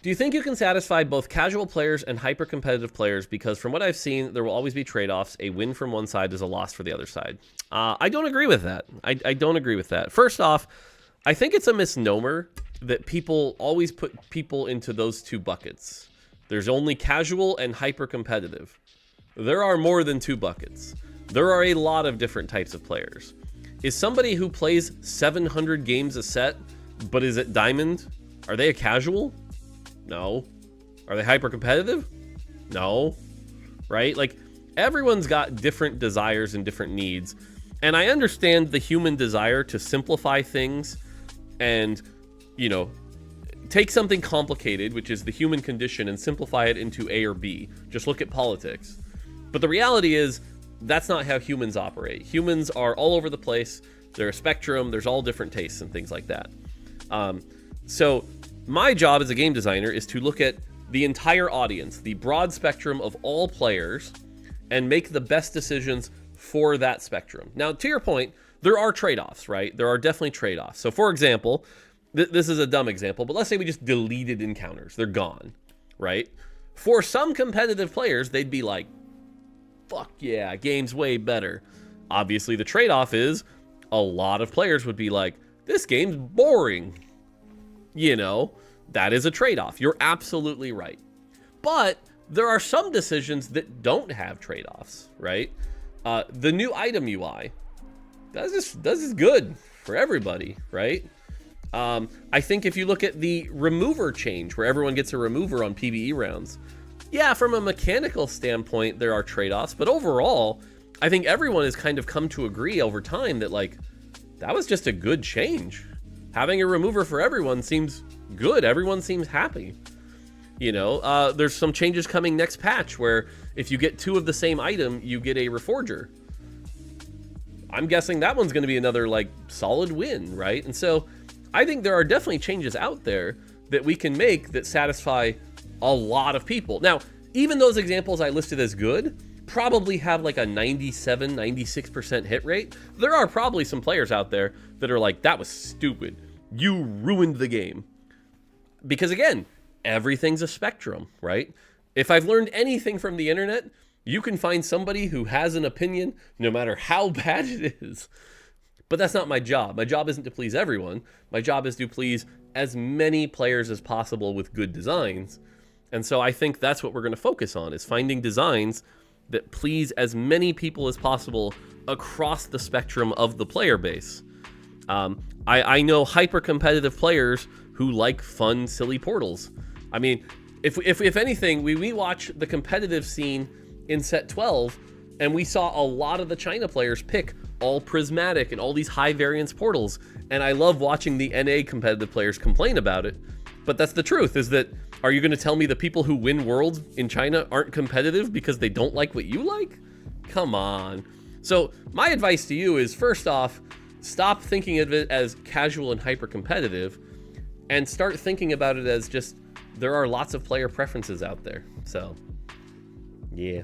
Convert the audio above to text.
Do you think you can satisfy both casual players and hyper-competitive players? Because from what I've seen, there will always be trade-offs. A win from one side is a loss for the other side. I don't agree with that. I don't agree with that. First off, I think it's a misnomer that people always put people into those two buckets. There's only casual and hyper-competitive. There are more than two buckets. There are a lot of different types of players. Is somebody who plays 700 games a set, but is at Diamond, are they a casual? No. Are they hyper competitive? No. Right? Like, everyone's got different desires and different needs. And I understand the human desire to simplify things and, you know, take something complicated, which is the human condition, and simplify it into A or B. Just look at politics. But the reality is, that's not how humans operate. Humans are all over the place. They're a spectrum. There's all different tastes and things like that. So my job as a game designer is to look at the entire audience, the broad spectrum of all players, and make the best decisions for that spectrum. Now, to your point, there are trade-offs, right? There are definitely trade-offs. So, for example, this is a dumb example, but let's say we just deleted encounters. They're gone, right? For some competitive players, they'd be like, fuck yeah, game's way better. Obviously, the trade-off is a lot of players would be like, this game's boring. You know, that is a trade-off. You're absolutely right. But there are some decisions that don't have trade-offs, right? The new item UI, that's just good for everybody, right? I think if you look at the remover change, where everyone gets a remover on PvE rounds, yeah, from a mechanical standpoint, there are trade-offs, but overall, I think everyone has kind of come to agree over time that, like, that was just a good change. Having a remover for everyone seems good. Everyone seems happy. You know, there's some changes coming next patch where if you get two of the same item, you get a reforger. I'm guessing that one's going to be another, like, solid win, right? And so I think there are definitely changes out there that we can make that satisfy a lot of people. Now, even those examples I listed as good probably have like a 97, 96% hit rate. There are probably some players out there that are like, that was stupid. You ruined the game. Because again, everything's a spectrum, right? If I've learned anything from the internet, you can find somebody who has an opinion no matter how bad it is. But that's not my job. My job isn't to please everyone. My job is to please as many players as possible with good designs. And so I think that's what we're going to focus on, is finding designs that please as many people as possible across the spectrum of the player base. I know hyper-competitive players who like fun, silly portals. I mean, if anything, we watch the competitive scene in set 12, and we saw a lot of the China players pick all prismatic and all these high variance portals. And I love watching the NA competitive players complain about it. But that's the truth, is that, are you going to tell me the people who win worlds in China aren't competitive because they don't like what you like? Come on. So my advice to you is, first off, stop thinking of it as casual and hyper competitive, and start thinking about it as just, there are lots of player preferences out there. So, yeah.